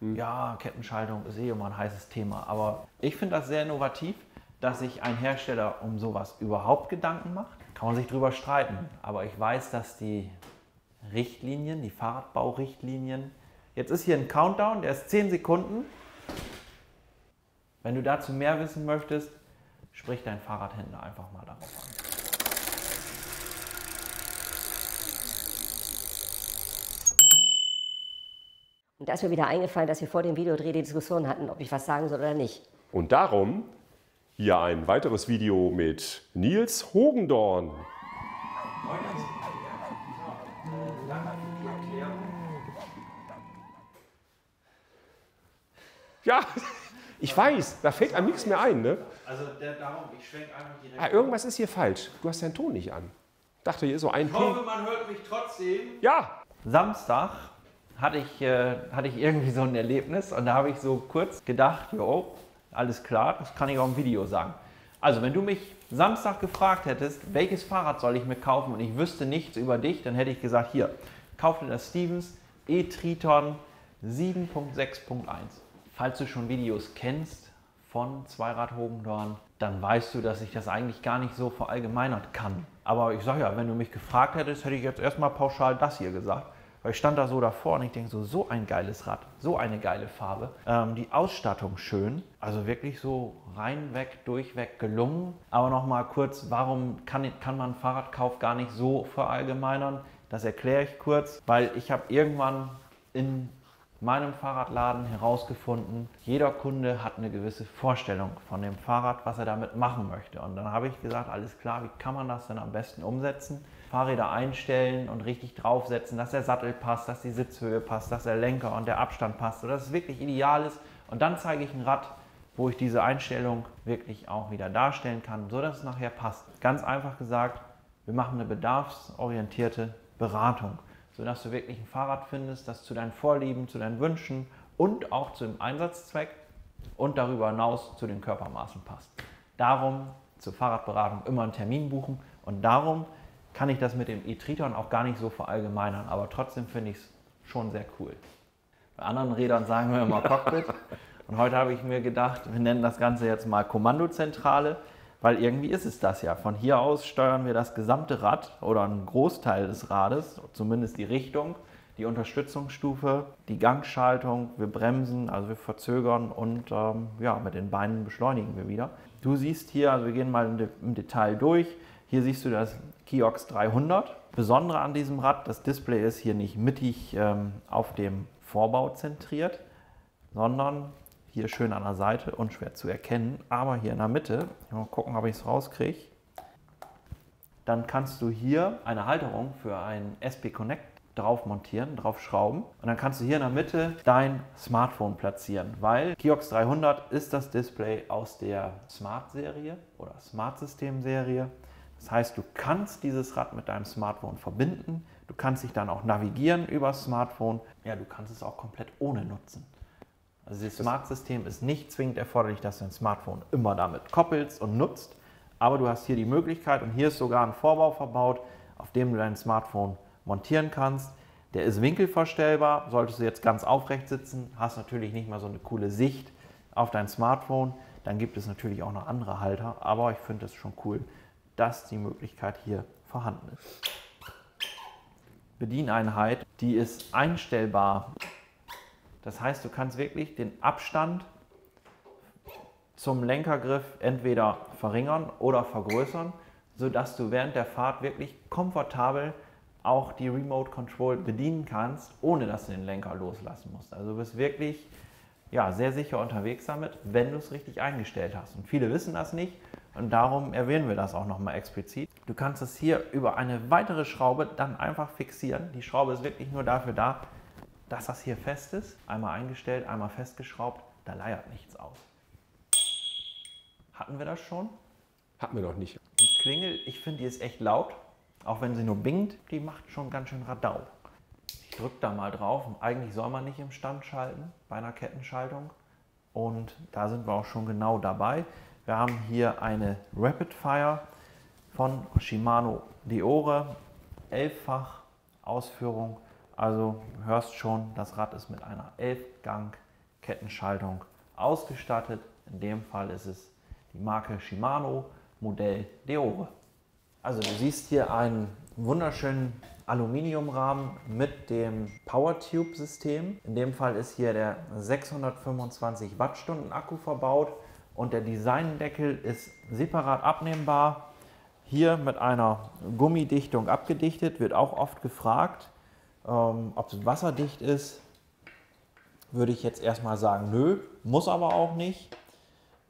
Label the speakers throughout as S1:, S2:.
S1: Ja, Kettenschaltung ist eh immer ein heißes Thema. Aber ich finde das sehr innovativ, dass sich ein Hersteller um sowas überhaupt Gedanken macht. Kann man sich drüber streiten. Aber ich weiß, dass die Richtlinien, die Fahrradbaurichtlinien, jetzt ist hier ein Countdown, der ist 10 Sekunden. Wenn du dazu mehr wissen möchtest, sprich deinen Fahrradhändler einfach mal darauf an.
S2: Und da ist mir wieder eingefallen, dass wir vor dem Videodreh die Diskussion hatten, ob ich was sagen soll oder nicht.
S3: Und darum hier ein weiteres Video mit Nils Hogendorn. Ja, ich weiß, da fällt einem nichts mehr ein, ne?
S1: Also darum, ich schwenke einfach direkt.
S3: Irgendwas ist hier falsch. Du hast deinen Ton nicht an. Ich dachte, hier ist so ein
S1: Ich hoffe, man hört mich trotzdem.
S3: Ja!
S1: Samstag hatte ich irgendwie so ein Erlebnis und da habe ich so kurz gedacht, jo, alles klar, das kann ich auch im Video sagen. Also wenn du mich Samstag gefragt hättest, welches Fahrrad soll ich mir kaufen und ich wüsste nichts über dich, dann hätte ich gesagt, hier, kauf dir das Stevens e-Triton 7.6.1. Falls du schon Videos kennst von Zweirad Hogendorn, dann weißt du, dass ich das eigentlich gar nicht so verallgemeinert kann. Aber ich sage ja, wenn du mich gefragt hättest, hätte ich jetzt erstmal pauschal das hier gesagt. Weil ich stand da so davor und ich denke so ein geiles Rad, so eine geile Farbe. Die Ausstattung schön, also wirklich so reinweg, durchweg gelungen. Aber nochmal kurz, warum kann man Fahrradkauf gar nicht so verallgemeinern? Das erkläre ich kurz, weil ich habe irgendwann in meinem Fahrradladen herausgefunden, jeder Kunde hat eine gewisse Vorstellung von dem Fahrrad, was er damit machen möchte. Und dann habe ich gesagt, alles klar, wie kann man das denn am besten umsetzen? Fahrräder einstellen und richtig draufsetzen, dass der Sattel passt, dass die Sitzhöhe passt, dass der Lenker und der Abstand passt, sodass es wirklich ideal ist. Und dann zeige ich ein Rad, wo ich diese Einstellung wirklich auch wieder darstellen kann, sodass es nachher passt. Ganz einfach gesagt, wir machen eine bedarfsorientierte Beratung, sodass du wirklich ein Fahrrad findest, das zu deinen Vorlieben, zu deinen Wünschen und auch zu dem Einsatzzweck und darüber hinaus zu den Körpermaßen passt. Darum zur Fahrradberatung immer einen Termin buchen und darum kann ich das mit dem e-Triton auch gar nicht so verallgemeinern, aber trotzdem finde ich es schon sehr cool. Bei anderen Rädern sagen wir immer Cockpit und heute habe ich mir gedacht, wir nennen das Ganze jetzt mal Kommandozentrale, weil irgendwie ist es das ja. Von hier aus steuern wir das gesamte Rad oder einen Großteil des Rades, zumindest die Richtung, die Unterstützungsstufe, die Gangschaltung, wir bremsen, also wir verzögern und ja, mit den Beinen beschleunigen wir wieder. Du siehst hier, also wir gehen mal im Detail durch, hier siehst du das Kiox 300. Besondere an diesem Rad, das Display ist hier nicht mittig auf dem Vorbau zentriert, sondern hier schön an der Seite, unschwer zu erkennen, aber hier in der Mitte, mal gucken, ob ich es rauskriege, dann kannst du hier eine Halterung für ein SP Connect drauf montieren, drauf schrauben und dann kannst du hier in der Mitte dein Smartphone platzieren, weil Kiox 300 ist das Display aus der Smart-Serie oder Smart-System-Serie. Das heißt, du kannst dieses Rad mit deinem Smartphone verbinden, du kannst dich dann auch navigieren über das Smartphone, ja, du kannst es auch komplett ohne nutzen. Also das Smart-System ist nicht zwingend erforderlich, dass du dein Smartphone immer damit koppelst und nutzt, aber du hast hier die Möglichkeit und hier ist sogar ein Vorbau verbaut, auf dem du dein Smartphone montieren kannst. Der ist winkelverstellbar, solltest du jetzt ganz aufrecht sitzen, hast natürlich nicht mal so eine coole Sicht auf dein Smartphone, dann gibt es natürlich auch noch andere Halter, aber ich finde es schon cool, dass die Möglichkeit hier vorhanden ist. Bedieneinheit, die ist einstellbar. Das heißt, du kannst wirklich den Abstand zum Lenkergriff entweder verringern oder vergrößern, sodass du während der Fahrt wirklich komfortabel auch die Remote Control bedienen kannst, ohne dass du den Lenker loslassen musst. Also du bist wirklich ja, sehr sicher unterwegs damit, wenn du es richtig eingestellt hast. Und viele wissen das nicht und darum erwähnen wir das auch nochmal explizit. Du kannst es hier über eine weitere Schraube dann einfach fixieren. Die Schraube ist wirklich nur dafür da, dass das hier fest ist. Einmal eingestellt, einmal festgeschraubt, da leiert nichts aus. Hatten wir das schon?
S3: Hatten wir noch nicht.
S1: Die Klingel, ich finde, die ist echt laut. Auch wenn sie nur bingt, die macht schon ganz schön Radau. Ich drücke da mal drauf. Eigentlich soll man nicht im Stand schalten, bei einer Kettenschaltung. Und da sind wir auch schon genau dabei. Wir haben hier eine Rapid Fire von Shimano Deore, 11-fach Ausführung. Also du hörst schon, das Rad ist mit einer 11-Gang Kettenschaltung ausgestattet. In dem Fall ist es die Marke Shimano, Modell Deore. Also du siehst hier einen wunderschönen Aluminiumrahmen mit dem PowerTube-System. In dem Fall ist hier der 625 Wattstunden Akku verbaut und der Designdeckel ist separat abnehmbar. Hier mit einer Gummidichtung abgedichtet, wird auch oft gefragt, ob es wasserdicht ist. Würde ich jetzt erstmal sagen, nö, muss aber auch nicht,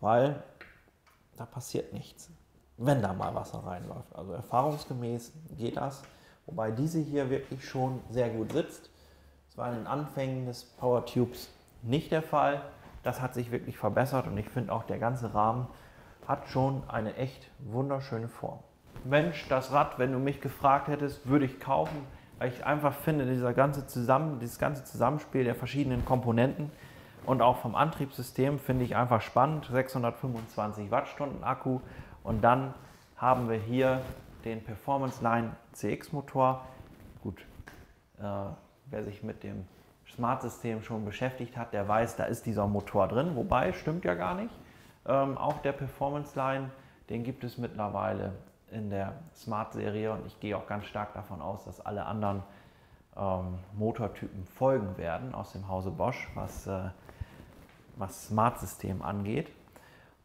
S1: weil da passiert nichts, wenn da mal Wasser reinläuft. Also erfahrungsgemäß geht das, wobei diese hier wirklich schon sehr gut sitzt. Das war in den Anfängen des PowerTubes nicht der Fall. Das hat sich wirklich verbessert und ich finde auch, der ganze Rahmen hat schon eine echt wunderschöne Form. Mensch, das Rad, wenn du mich gefragt hättest, würde ich kaufen, weil ich einfach finde, dieses ganze Zusammenspiel der verschiedenen Komponenten und auch vom Antriebssystem finde ich einfach spannend. 625 Wattstunden Akku und dann haben wir hier den Performance Line CX Motor. Gut, wer sich mit dem Smart-System schon beschäftigt hat, der weiß, da ist dieser Motor drin, wobei, stimmt ja gar nicht. Auch der Performance Line, den gibt es mittlerweile in der Smart-Serie und ich gehe auch ganz stark davon aus, dass alle anderen Motortypen folgen werden aus dem Hause Bosch, was Smart-System angeht.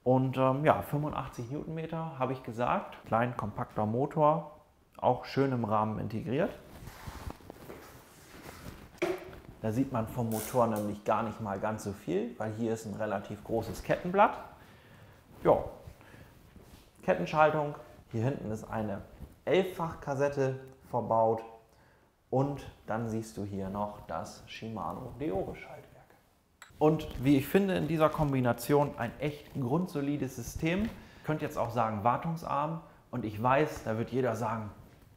S1: Und ja, 85 Newtonmeter habe ich gesagt, klein, kompakter Motor, auch schön im Rahmen integriert. Da sieht man vom Motor nämlich gar nicht mal ganz so viel, weil hier ist ein relativ großes Kettenblatt. Ja, Kettenschaltung, hier hinten ist eine 11-fach-Kassette verbaut und dann siehst du hier noch das Shimano Deore Schaltwerk. Und wie ich finde, in dieser Kombination ein echt grundsolides System. Ihr könnt jetzt auch sagen wartungsarm und ich weiß, da wird jeder sagen,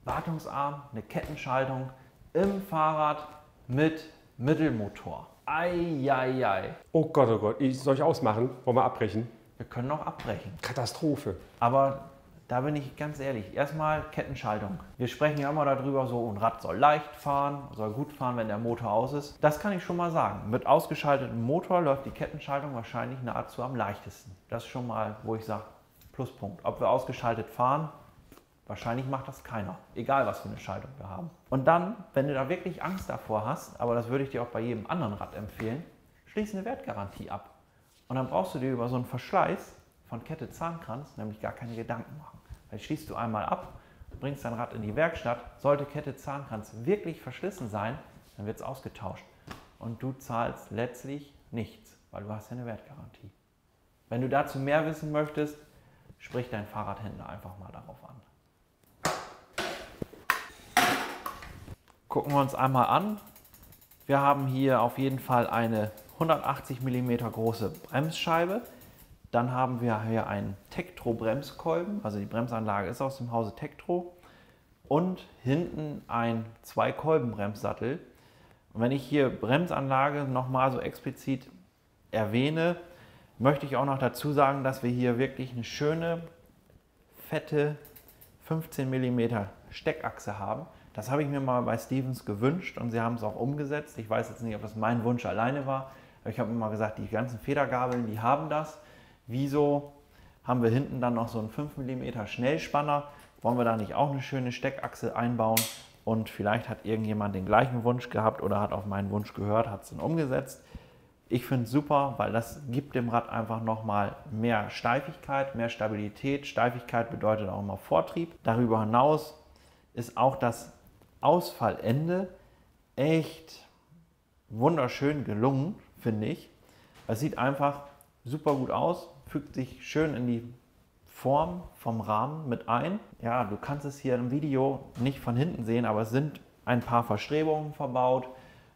S1: wartungsarm, eine Kettenschaltung im Fahrrad mit Mittelmotor. Eieiei.
S3: Oh Gott, soll ich ausmachen? Wollen wir abbrechen?
S1: Wir können noch abbrechen.
S3: Katastrophe.
S1: Aber da bin ich ganz ehrlich, erstmal Kettenschaltung. Wir sprechen ja immer darüber, so ein Rad soll leicht fahren, soll gut fahren, wenn der Motor aus ist. Das kann ich schon mal sagen. Mit ausgeschaltetem Motor läuft die Kettenschaltung wahrscheinlich nahezu am leichtesten. Das ist schon mal, wo ich sage, Pluspunkt. Ob wir ausgeschaltet fahren, wahrscheinlich macht das keiner. Egal, was für eine Schaltung wir haben. Und dann, wenn du da wirklich Angst davor hast, aber das würde ich dir auch bei jedem anderen Rad empfehlen, schließ eine Wertgarantie ab. Und dann brauchst du dir über so einen Verschleiß von Kette Zahnkranz nämlich gar keine Gedanken machen. Weil schließt du einmal ab, bringst dein Rad in die Werkstatt, sollte Kette Zahnkranz wirklich verschlissen sein, dann wird es ausgetauscht. Und du zahlst letztlich nichts, weil du hast ja eine Wertgarantie. Wenn du dazu mehr wissen möchtest, sprich deinen Fahrradhändler einfach mal darauf an. Gucken wir uns einmal an. Wir haben hier auf jeden Fall eine 180 mm große Bremsscheibe. Dann haben wir hier einen Tektro-Bremskolben, also die Bremsanlage ist aus dem Hause Tektro. Und hinten ein 2-Kolben-Bremssattel. Und wenn ich hier Bremsanlage nochmal so explizit erwähne, möchte ich auch noch dazu sagen, dass wir hier wirklich eine schöne, fette 15 mm Steckachse haben. Das habe ich mir mal bei Stevens gewünscht und sie haben es auch umgesetzt. Ich weiß jetzt nicht, ob das mein Wunsch alleine war, aber ich habe immer gesagt, die ganzen Federgabeln, die haben das. Wieso haben wir hinten dann noch so einen 5 mm Schnellspanner? Wollen wir da nicht auch eine schöne Steckachse einbauen? Und vielleicht hat irgendjemand den gleichen Wunsch gehabt oder hat auf meinen Wunsch gehört, hat es dann umgesetzt. Ich finde es super, weil das gibt dem Rad einfach nochmal mehr Steifigkeit, mehr Stabilität. Steifigkeit bedeutet auch immer Vortrieb. Darüber hinaus ist auch das Ausfallende echt wunderschön gelungen, finde ich. Es sieht einfach super gut aus, fügt sich schön in die Form vom Rahmen mit ein. Ja, du kannst es hier im Video nicht von hinten sehen, aber es sind ein paar Verstrebungen verbaut,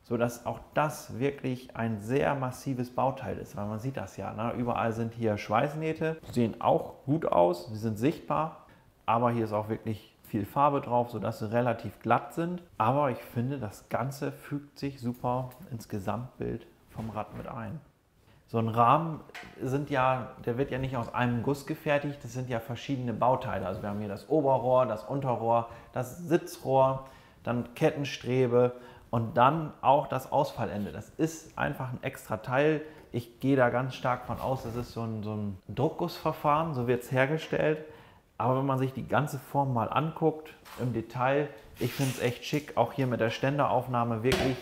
S1: sodass auch das wirklich ein sehr massives Bauteil ist, weil man sieht das ja, ne? Überall sind hier Schweißnähte, die sehen auch gut aus, sie sind sichtbar, aber hier ist auch wirklich viel Farbe drauf, sodass sie relativ glatt sind. Aber ich finde, das Ganze fügt sich super ins Gesamtbild vom Rad mit ein. So ein Rahmen der wird ja nicht aus einem Guss gefertigt, das sind ja verschiedene Bauteile. Also wir haben hier das Oberrohr, das Unterrohr, das Sitzrohr, dann Kettenstrebe Und dann auch das Ausfallende. Das ist einfach ein extra Teil. Ich gehe da ganz stark von aus, das ist so ein Druckgussverfahren, so wird es hergestellt. Aber wenn man sich die ganze Form mal anguckt, im Detail, ich finde es echt schick. Auch hier mit der Ständeraufnahme wirklich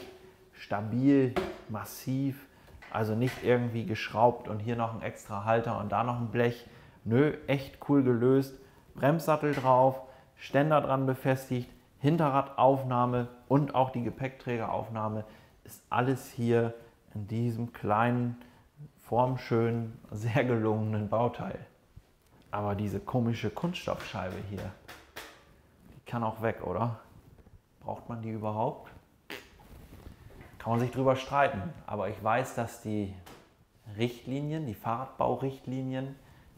S1: stabil, massiv. Also nicht irgendwie geschraubt und hier noch ein extra Halter und da noch ein Blech. Nö, echt cool gelöst. Bremssattel drauf, Ständer dran befestigt, Hinterradaufnahme und auch die Gepäckträgeraufnahme. Ist alles hier in diesem kleinen, formschönen, sehr gelungenen Bauteil. Aber diese komische Kunststoffscheibe hier, die kann auch weg, oder? Braucht man die überhaupt? Kann man sich drüber streiten. Aber ich weiß, dass die Richtlinien, die Fahrradbaurichtlinien,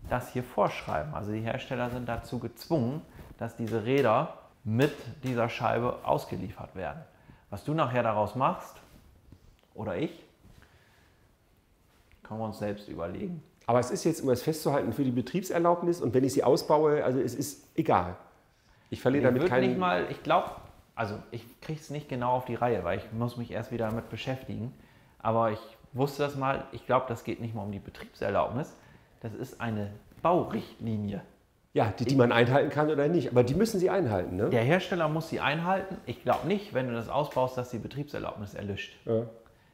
S1: das hier vorschreiben. Also die Hersteller sind dazu gezwungen, dass diese Räder mit dieser Scheibe ausgeliefert werden. Was du nachher daraus machst, oder ich, können wir uns selbst überlegen.
S3: Aber es ist jetzt, um es festzuhalten, für die Betriebserlaubnis und wenn ich sie ausbaue, also es ist egal. Ich verliere damit keinen...
S1: Ich glaube, also ich kriege es nicht genau auf die Reihe, weil ich muss mich erst wieder damit beschäftigen. Aber ich wusste das mal, ich glaube, das geht nicht mal um die Betriebserlaubnis. Das ist eine Baurichtlinie.
S3: Ja, die man einhalten kann oder nicht. Aber die müssen sie einhalten, ne?
S1: Der Hersteller muss sie einhalten. Ich glaube nicht, wenn du das ausbaust, dass die Betriebserlaubnis erlischt.
S3: Ja.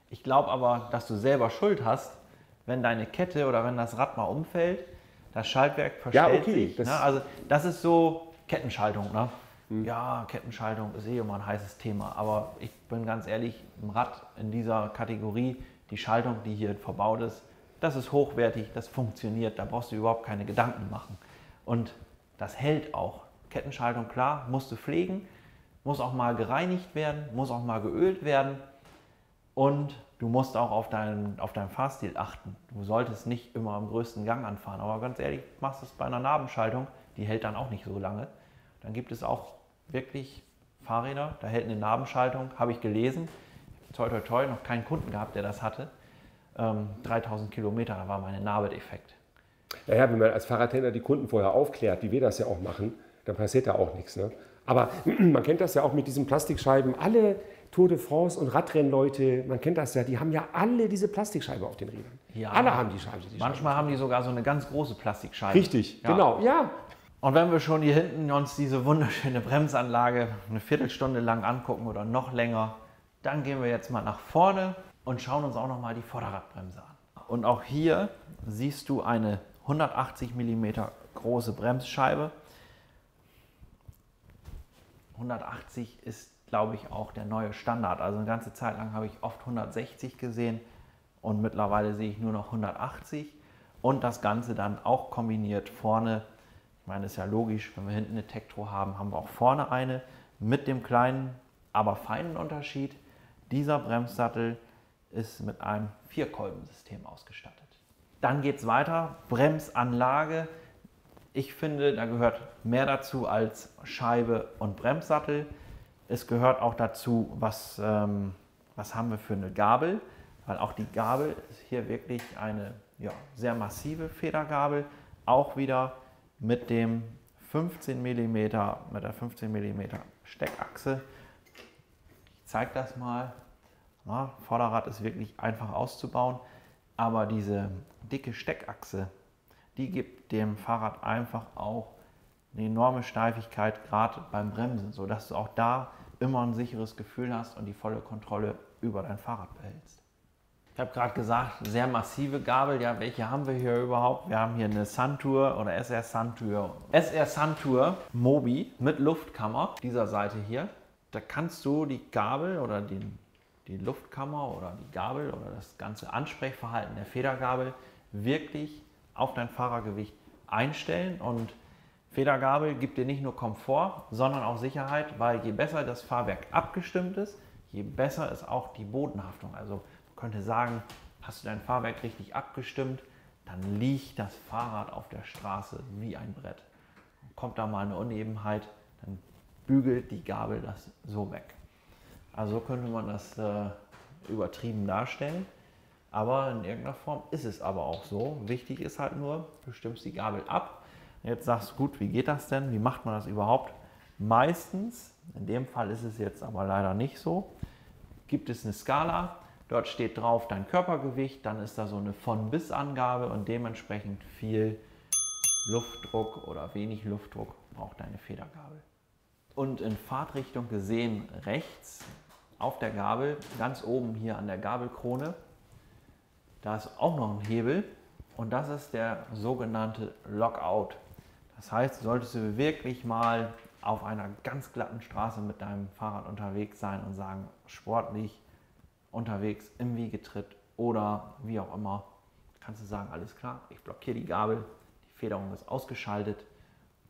S1: Ich glaube aber, dass du selber Schuld hast, wenn deine Kette oder wenn das Rad mal umfällt, das Schaltwerk verstellt sich. Ne? Also das ist so Kettenschaltung. Ne? Ja, Kettenschaltung ist eh immer ein heißes Thema. Aber ich bin ganz ehrlich, ein Rad in dieser Kategorie, die Schaltung, die hier verbaut ist, das ist hochwertig, das funktioniert, da brauchst du überhaupt keine Gedanken machen. Und das hält auch. Kettenschaltung, klar, musst du pflegen, muss auch mal gereinigt werden, muss auch mal geölt werden und du musst auch auf deinen Fahrstil achten. Du solltest nicht immer am größten Gang anfahren, aber ganz ehrlich, machst du es bei einer Nabenschaltung, die hält dann auch nicht so lange. Dann gibt es auch wirklich Fahrräder, da hält eine Nabenschaltung, habe ich gelesen, toi toi toi, noch keinen Kunden gehabt, der das hatte. 3000 Kilometer, da war meine Narbe defekt.
S3: Naja, wenn man als Fahrradhändler die Kunden vorher aufklärt, wie wir das ja auch machen, dann passiert da auch nichts. Ne? Aber man kennt das ja auch mit diesen Plastikscheiben. Alle Tour de France und Radrennleute, man kennt das ja, die haben ja alle diese Plastikscheibe auf den Rädern.
S1: Ja,
S3: alle haben die Scheibe.
S1: Manchmal haben die sogar so eine ganz große Plastikscheibe.
S3: Richtig, ja. Genau, ja.
S1: Und wenn wir schon hier hinten uns diese wunderschöne Bremsanlage eine Viertelstunde lang angucken oder noch länger, dann gehen wir jetzt mal nach vorne und schauen uns auch noch mal die Vorderradbremse an. Und auch hier siehst du eine 180 mm große Bremsscheibe. 180 ist, glaube ich, auch der neue Standard. Also eine ganze Zeit lang habe ich oft 160 gesehen und mittlerweile sehe ich nur noch 180. Und das Ganze dann auch kombiniert vorne. Ich meine, ist ja logisch, wenn wir hinten eine Tektro haben, haben wir auch vorne eine mit dem kleinen, aber feinen Unterschied. Dieser Bremssattel ist mit einem Vierkolbensystem ausgestattet. Dann geht es weiter, Bremsanlage. Ich finde, da gehört mehr dazu als Scheibe und Bremssattel. Es gehört auch dazu, was haben wir für eine Gabel, weil auch die Gabel ist hier wirklich eine sehr massive Federgabel, auch wieder mit dem 15 mm, mit der 15 mm Steckachse. Ich zeige das mal. Na, Vorderrad ist wirklich einfach auszubauen, aber diese dicke Steckachse, die gibt dem Fahrrad einfach auch eine enorme Steifigkeit, gerade beim Bremsen, sodass du auch da immer ein sicheres Gefühl hast und die volle Kontrolle über dein Fahrrad behältst. Ich habe gerade gesagt, sehr massive Gabel. Ja, welche haben wir hier überhaupt? Wir haben hier eine Suntour oder SR Suntour Mobi mit Luftkammer. Dieser Seite hier. Da kannst du die Gabel oder die Luftkammer oder die Gabel oder das ganze Ansprechverhalten der Federgabel wirklich auf dein Fahrergewicht einstellen. Und Federgabel gibt dir nicht nur Komfort, sondern auch Sicherheit, weil je besser das Fahrwerk abgestimmt ist, je besser ist auch die Bodenhaftung. Also man könnte sagen, hast du dein Fahrwerk richtig abgestimmt, dann liegt das Fahrrad auf der Straße wie ein Brett. Kommt da mal eine Unebenheit, dann bügelt die Gabel das so weg. Also könnte man das übertrieben darstellen, aber in irgendeiner Form ist es aber auch so. Wichtig ist halt nur, du stimmst die Gabel ab. Jetzt sagst du, gut, wie geht das denn? Wie macht man das überhaupt? Meistens, in dem Fall ist es jetzt aber leider nicht so, gibt es eine Skala. Dort steht drauf dein Körpergewicht, dann ist da so eine Von-Bis-Angabe und dementsprechend viel Luftdruck oder wenig Luftdruck braucht deine Federgabel. Und in Fahrtrichtung gesehen rechts auf der Gabel, ganz oben hier an der Gabelkrone, da ist auch noch ein Hebel und das ist der sogenannte Lockout. Das heißt, solltest du wirklich mal auf einer ganz glatten Straße mit deinem Fahrrad unterwegs sein und sagen, sportlich unterwegs im Wiegetritt oder wie auch immer, kannst du sagen, alles klar, ich blockiere die Gabel, die Federung ist ausgeschaltet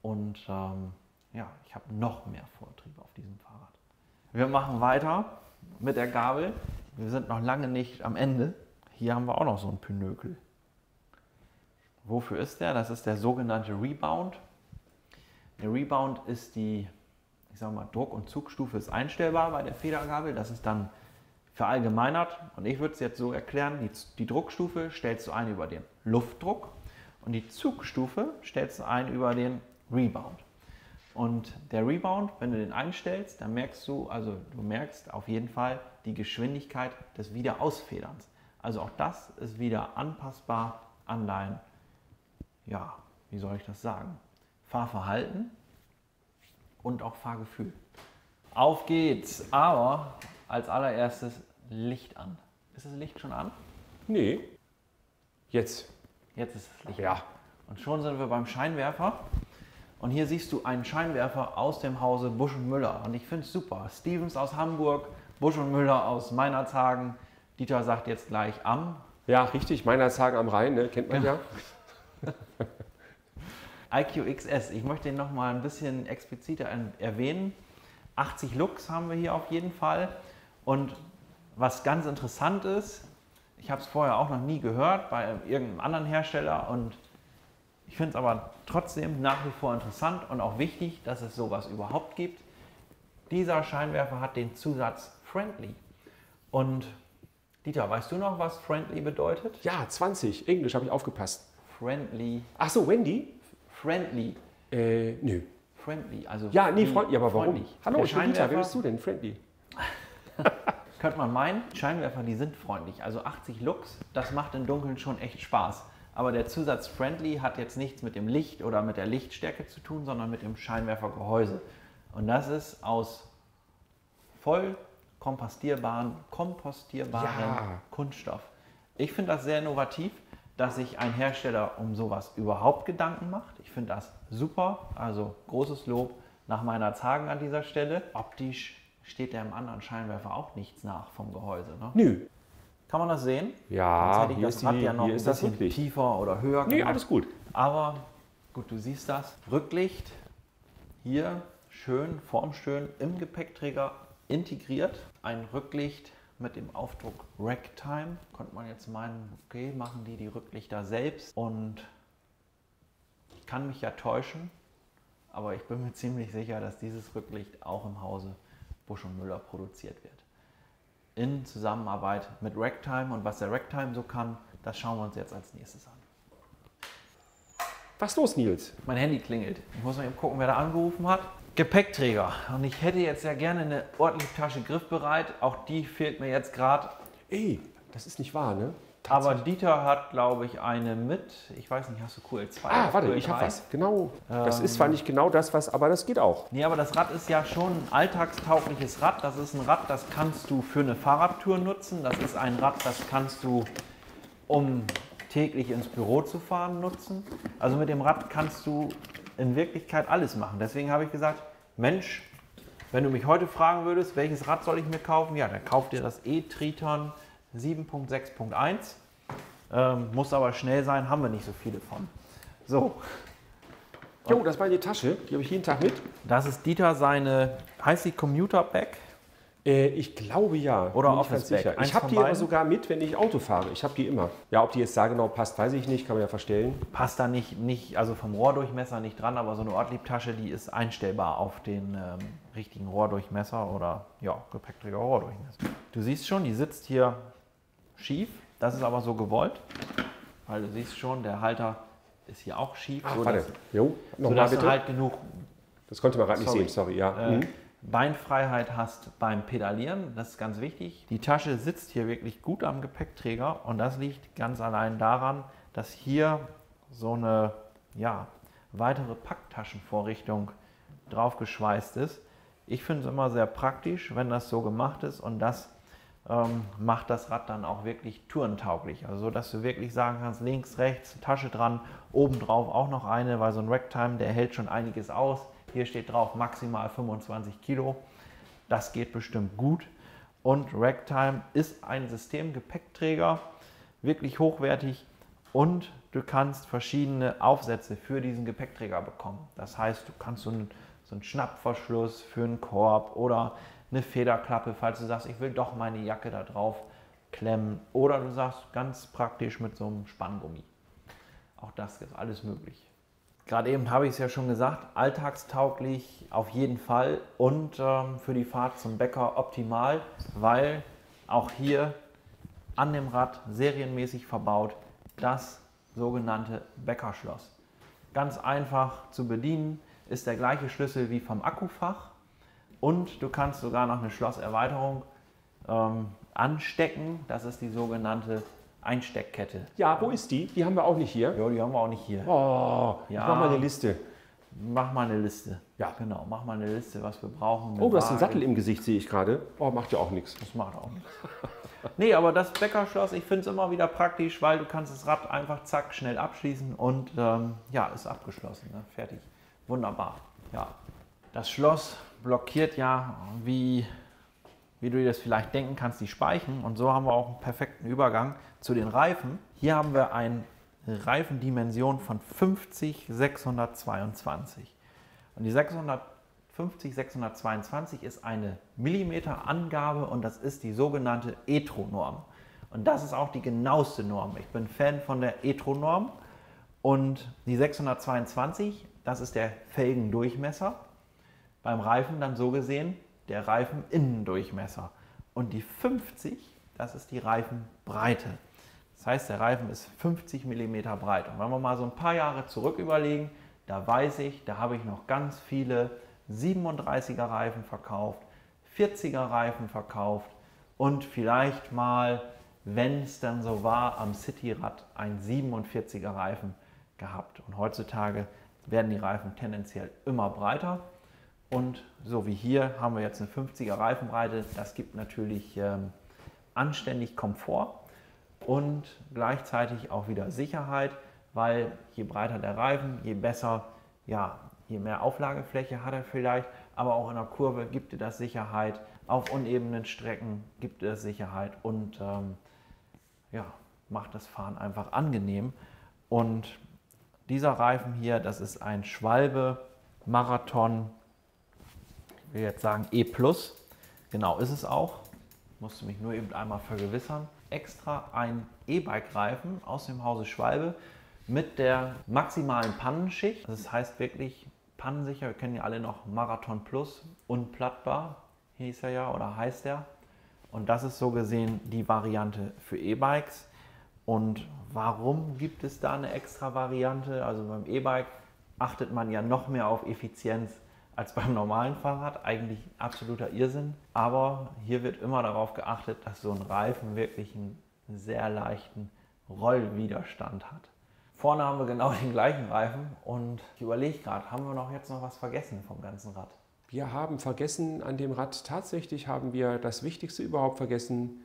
S1: und ja, ich habe noch mehr Vortrieb auf diesem Fahrrad. Wir machen weiter mit der Gabel. Wir sind noch lange nicht am Ende. Hier haben wir auch noch so einen Pinökel. Wofür ist der? Das ist der sogenannte Rebound. Der Rebound ist die, ich sage mal, Druck- und Zugstufe ist einstellbar bei der Federgabel. Das ist dann verallgemeinert. Und ich würde es jetzt so erklären, die Druckstufe stellst du ein über den Luftdruck und die Zugstufe stellst du ein über den Rebound. Und der Rebound, wenn du den einstellst, dann merkst du, also du merkst auf jeden Fall die Geschwindigkeit des Wiederausfederns. Also auch das ist wieder anpassbar an dein, ja, wie soll ich das sagen, Fahrverhalten und auch Fahrgefühl. Auf geht's, aber als allererstes Licht an. Ist das Licht schon an?
S3: Nee. Jetzt.
S1: Jetzt ist das Licht
S3: Ja.
S1: an. Und schon sind wir beim Scheinwerfer. Und hier siehst du einen Scheinwerfer aus dem Hause Busch und Müller. Und ich finde es super. Stevens aus Hamburg, Busch und Müller aus Meinerzhagen. Dieter sagt jetzt gleich am.
S3: Ja, richtig. Meinerzhagen am Rhein, ne? Kennt man ja.
S1: IQ-XS. Ich möchte ihn noch mal ein bisschen expliziter erwähnen. 80 Lux haben wir hier auf jeden Fall. Und was ganz interessant ist, ich habe es vorher auch noch nie gehört bei irgendeinem anderen Hersteller und ich finde es aber trotzdem nach wie vor interessant und auch wichtig, dass es sowas überhaupt gibt. Dieser Scheinwerfer hat den Zusatz Friendly. Und Dieter, weißt du noch, was Friendly bedeutet?
S3: Ja, 20. Englisch habe ich aufgepasst.
S1: Friendly.
S3: Ach so, Wendy?
S1: Friendly.
S3: Nö.
S1: Friendly. Also
S3: Ja, nee,
S1: wie
S3: freundlich. Aber warum?
S1: freundlich.
S3: Hallo,
S1: Der
S3: ich bin Dieter. Wer
S1: Scheinwerfer,
S3: bist du denn? Friendly.
S1: könnte man meinen, Scheinwerfer, die sind freundlich. Also 80 Lux, das macht im Dunkeln schon echt Spaß. Aber der Zusatz Friendly hat jetzt nichts mit dem Licht oder mit der Lichtstärke zu tun, sondern mit dem Scheinwerfergehäuse. Und das ist aus voll kompostierbaren
S3: Ja.
S1: Kunststoff. Ich finde das sehr innovativ, dass sich ein Hersteller um sowas überhaupt Gedanken macht. Ich finde das super. Also großes Lob nach Meinerzhagen an dieser Stelle. Optisch steht dem anderen Scheinwerfer auch nichts nach vom Gehäuse. Ne?
S3: Nö.
S1: Kann man das sehen?
S3: Ja,
S1: Sonst hätte ich
S3: hier
S1: das
S3: ist
S1: Rad
S3: die-
S1: ja noch
S3: hier
S1: ein
S3: ist das
S1: bisschen
S3: Rücklicht.
S1: tiefer oder höher
S3: Nee,
S1: gemacht.
S3: alles gut.
S1: Aber gut, du siehst das. Rücklicht hier schön, formschön im Gepäckträger integriert. Ein Rücklicht mit dem Aufdruck Ragtime. Konnte man jetzt meinen, okay, machen die Rücklichter selbst. Und ich kann mich ja täuschen, aber ich bin mir ziemlich sicher, dass dieses Rücklicht auch im Hause Busch und Müller produziert wird. In Zusammenarbeit mit Ragtime. Und was der Ragtime so kann, das schauen wir uns jetzt als nächstes an.
S3: Was ist los, Nils?
S1: Mein Handy klingelt. Ich muss mal eben gucken, wer da angerufen hat. Gepäckträger. Und ich hätte jetzt ja gerne eine ordentliche Tasche griffbereit. Auch die fehlt mir jetzt gerade.
S3: Ey, das ist nicht wahr, ne?
S1: Aber Dieter hat, glaube ich, eine mit. Ich weiß nicht, hast du QL2?
S3: Ah,
S1: oder
S3: warte,
S1: QL3?
S3: ich habe was. Genau. Das ist zwar nicht genau das, was, aber das geht auch.
S1: Nee, aber das Rad ist ja schon ein alltagstaugliches Rad. Das ist ein Rad, das kannst du für eine Fahrradtour nutzen. Das ist ein Rad, das kannst du, um täglich ins Büro zu fahren, nutzen. Also mit dem Rad kannst du in Wirklichkeit alles machen. Deswegen habe ich gesagt, Mensch, wenn du mich heute fragen würdest, welches Rad soll ich mir kaufen? Ja, dann kauf dir das E-Triton 7.6.1. Muss aber schnell sein, haben wir nicht so viele von. So,
S3: Jo, das war die Tasche. Die habe ich jeden Tag mit.
S1: das ist Dieter seine, heißt die Commuter Bag?
S3: Ich glaube ja.
S1: Oder
S3: Bin ich
S1: Office
S3: ganz
S1: Bag.
S3: sicher.
S1: Eins
S3: Ich habe
S1: von
S3: die aber
S1: beiden?
S3: sogar mit, wenn ich Auto fahre. Ich habe die immer. Ja, ob die jetzt da genau passt, weiß ich nicht. Kann man ja verstellen.
S1: Passt da nicht, also vom Rohrdurchmesser nicht dran, aber so eine Ortliebtasche, die ist einstellbar auf den richtigen Rohrdurchmesser oder ja, Gepäckträger Rohrdurchmesser. Du siehst schon, die sitzt hier schief, das ist aber so gewollt, weil du siehst schon, der Halter ist hier auch schief,
S3: Ach,
S1: so
S3: warte.
S1: dass,
S3: Jo,
S1: so
S3: nochmal
S1: dass
S3: bitte.
S1: du halt genug,
S3: Das konnte man gerade nicht
S1: Sorry.
S3: sehen, sorry. Ja.
S1: Beinfreiheit hast beim Pedalieren, das ist ganz wichtig. Die Tasche sitzt hier wirklich gut am Gepäckträger und das liegt ganz allein daran, dass hier so eine weitere Packtaschenvorrichtung draufgeschweißt ist. Ich finde es immer sehr praktisch, wenn das so gemacht ist und das macht das Rad dann auch wirklich tourentauglich. Also dass du wirklich sagen kannst, links, rechts, Tasche dran, obendrauf auch noch eine, weil so ein Ragtime, der hält schon einiges aus. Hier steht drauf maximal 25 Kilo. Das geht bestimmt gut. Und Ragtime ist ein Systemgepäckträger, wirklich hochwertig und du kannst verschiedene Aufsätze für diesen Gepäckträger bekommen. Das heißt, du kannst so einen Schnappverschluss für einen Korb oder eine Federklappe, falls du sagst, ich will doch meine Jacke da drauf klemmen. Oder du sagst ganz praktisch mit so einem Spanngummi. Auch das ist alles möglich. Gerade eben habe ich es ja schon gesagt, alltagstauglich auf jeden Fall und für die Fahrt zum Bäcker optimal, weil auch hier an dem Rad serienmäßig verbaut das sogenannte Bäckerschloss. Ganz einfach zu bedienen, ist der gleiche Schlüssel wie vom Akkufach und du kannst sogar noch eine Schlosserweiterung anstecken, das ist die sogenannte Einsteckkette.
S3: Ja, wo ist die? Die haben wir auch nicht hier.
S1: Ja, die haben wir auch nicht hier.
S3: Oh, ja. Ich mach mal eine Liste.
S1: Mach mal eine Liste.
S3: Ja.
S1: Genau, mach mal eine Liste, was wir brauchen.
S3: Oh, du hast einen Sattel im Gesicht, sehe ich gerade. Oh, macht ja auch nichts.
S1: Das macht auch nichts. Nee, aber das Bäckerschloss, ich finde es immer wieder praktisch, weil du kannst das Rad einfach zack, schnell abschließen und ist abgeschlossen. Ne? Fertig. Wunderbar. Ja. Das Schloss blockiert ja, wie du dir das vielleicht denken kannst, die Speichen. Und so haben wir auch einen perfekten Übergang zu den Reifen. Hier haben wir eine Reifendimension von 50/622. Und die 650/622 ist eine Millimeterangabe und das ist die sogenannte ETRO-Norm. Und das ist auch die genaueste Norm. Ich bin Fan von der ETRO-Norm. Und die 622, das ist der Felgendurchmesser. Beim Reifen dann so gesehen der Reifeninnendurchmesser. Und die 50, das ist die Reifenbreite. Das heißt, der Reifen ist 50 mm breit. Und wenn wir mal so ein paar Jahre zurück überlegen, da weiß ich, da habe ich noch ganz viele 37er Reifen verkauft, 40er Reifen verkauft und vielleicht mal, wenn es dann so war, am Cityrad ein 47er Reifen gehabt. Und heutzutage werden die Reifen tendenziell immer breiter. Und so wie hier haben wir jetzt eine 50er Reifenbreite. Das gibt natürlich anständig Komfort und gleichzeitig auch wieder Sicherheit, weil je breiter der Reifen, je besser, je mehr Auflagefläche hat er vielleicht, aber auch in der Kurve gibt dir das Sicherheit, auf unebenen Strecken gibt es Sicherheit und macht das Fahren einfach angenehm. Und dieser Reifen hier, das ist ein Schwalbe Marathon, ich will jetzt sagen E+, genau ist es auch, musste mich nur eben einmal vergewissern. Extra ein E-Bike-Reifen aus dem Hause Schwalbe mit der maximalen Pannenschicht. Das heißt wirklich pannensicher, wir kennen ja alle noch Marathon Plus, unplattbar hieß er ja oder heißt er. Und das ist so gesehen die Variante für E-Bikes. Und warum gibt es da eine extra Variante? Also beim E-Bike achtet man ja noch mehr auf Effizienz als beim normalen Fahrrad. Eigentlich absoluter Irrsinn. Aber hier wird immer darauf geachtet, dass so ein Reifen wirklich einen sehr leichten Rollwiderstand hat. Vorne haben wir genau den gleichen Reifen und ich überlege gerade, haben wir jetzt noch was vergessen vom ganzen Rad?
S3: Wir haben vergessen an dem Rad, tatsächlich haben wir das Wichtigste überhaupt vergessen,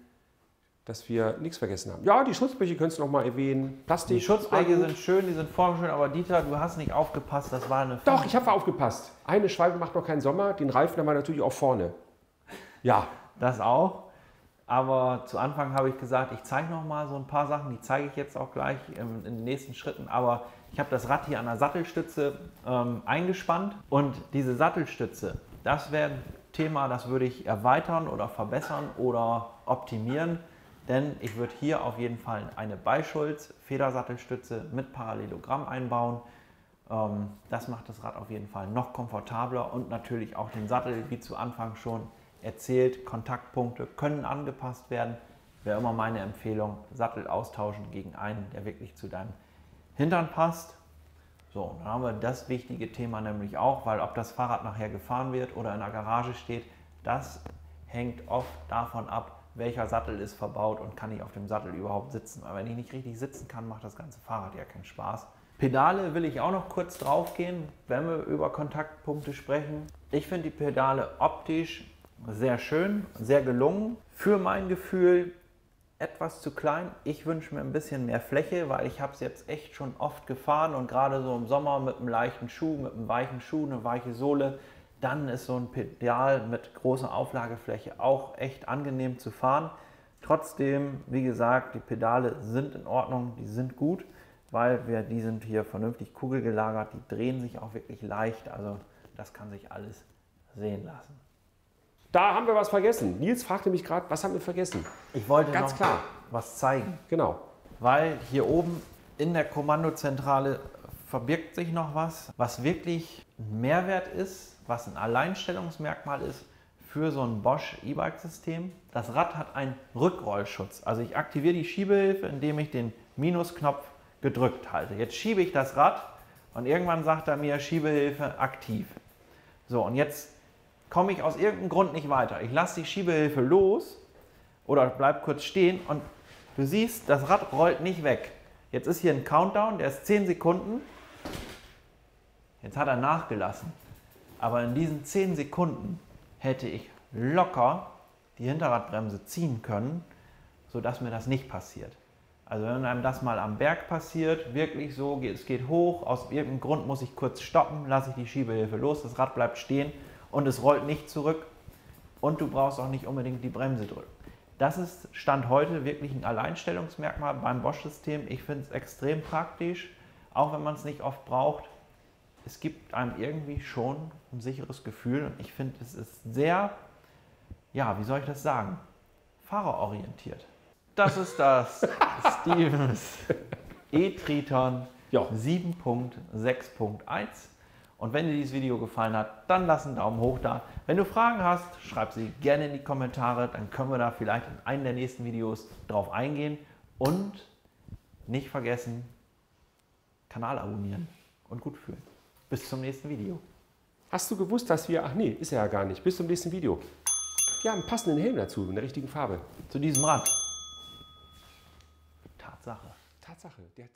S3: dass wir nichts vergessen haben. Ja, die Schutzbleche könntest du noch mal erwähnen. Plastik.
S1: Die Schutzbleche sind schön, die sind formschön, aber Dieter, du hast nicht aufgepasst, das war eine...
S3: Doch, ich habe aufgepasst. Eine Schwalbe macht noch keinen Sommer, den Reifen haben wir natürlich auch vorne. Ja.
S1: Das auch, aber zu Anfang habe ich gesagt, ich zeige noch mal so ein paar Sachen, die zeige ich jetzt auch gleich in den nächsten Schritten, aber ich habe das Rad hier an der Sattelstütze eingespannt und diese Sattelstütze, das wäre ein Thema, das würde ich erweitern oder verbessern oder optimieren. Denn ich würde hier auf jeden Fall eine Beischulz-Federsattelstütze mit Parallelogramm einbauen. Das macht das Rad auf jeden Fall noch komfortabler und natürlich auch den Sattel, wie zu Anfang schon erzählt, Kontaktpunkte können angepasst werden. Wäre immer meine Empfehlung, Sattel austauschen gegen einen, der wirklich zu deinem Hintern passt. So, und dann haben wir das wichtige Thema nämlich auch, weil ob das Fahrrad nachher gefahren wird oder in der Garage steht, das hängt oft davon ab, welcher Sattel ist verbaut und kann ich auf dem Sattel überhaupt sitzen. Aber wenn ich nicht richtig sitzen kann, macht das ganze Fahrrad ja keinen Spaß. Pedale will ich auch noch kurz drauf gehen, wenn wir über Kontaktpunkte sprechen. Ich finde die Pedale optisch sehr schön, sehr gelungen. Für mein Gefühl etwas zu klein. Ich wünsche mir ein bisschen mehr Fläche, weil ich habe es jetzt echt schon oft gefahren und gerade so im Sommer mit einem leichten Schuh, mit einem weichen Schuh, eine weiche Sohle, dann ist so ein Pedal mit großer Auflagefläche auch echt angenehm zu fahren. Trotzdem, wie gesagt, die Pedale sind in Ordnung, die sind gut, weil die sind hier vernünftig kugelgelagert, die drehen sich auch wirklich leicht, also das kann sich alles sehen lassen.
S3: Da haben wir was vergessen. Nils fragte mich gerade, was haben wir vergessen?
S1: Ich wollte
S3: Ganz
S1: noch
S3: klar
S1: was zeigen,
S3: Genau.
S1: weil hier oben in der Kommandozentrale verbirgt sich noch was wirklich ein Mehrwert ist, was ein Alleinstellungsmerkmal ist für so ein Bosch E-Bike-System. Das Rad hat einen Rückrollschutz. Also ich aktiviere die Schiebehilfe, indem ich den Minusknopf gedrückt halte. Jetzt schiebe ich das Rad und irgendwann sagt er mir Schiebehilfe aktiv. So, und jetzt komme ich aus irgendeinem Grund nicht weiter. Ich lasse die Schiebehilfe los oder bleib kurz stehen und du siehst, das Rad rollt nicht weg. Jetzt ist hier ein Countdown, der ist 10 Sekunden. Jetzt hat er nachgelassen. Aber in diesen 10 Sekunden hätte ich locker die Hinterradbremse ziehen können, sodass mir das nicht passiert. Also wenn einem das mal am Berg passiert, wirklich so, es geht hoch, aus irgendeinem Grund muss ich kurz stoppen, lasse ich die Schiebehilfe los, das Rad bleibt stehen und es rollt nicht zurück und du brauchst auch nicht unbedingt die Bremse drücken. Das ist Stand heute wirklich ein Alleinstellungsmerkmal beim Bosch-System. Ich finde es extrem praktisch, auch wenn man es nicht oft braucht. Es gibt einem irgendwie schon ein sicheres Gefühl und ich finde, es ist sehr, ja, wie soll ich das sagen, fahrerorientiert. Das ist das Stevens e-Triton
S3: Ja.
S1: 7.6.1. Und wenn dir dieses Video gefallen hat, dann lass einen Daumen hoch da. Wenn du Fragen hast, schreib sie gerne in die Kommentare, dann können wir da vielleicht in einem der nächsten Videos drauf eingehen. Und nicht vergessen, Kanal abonnieren und gut fühlen. Bis zum nächsten Video.
S3: Hast du gewusst, dass wir, ach nee, ist er ja gar nicht, bis zum nächsten Video. Wir haben einen passenden Helm dazu, in der richtigen Farbe.
S1: Zu diesem Rad. Tatsache.
S3: Tatsache. Der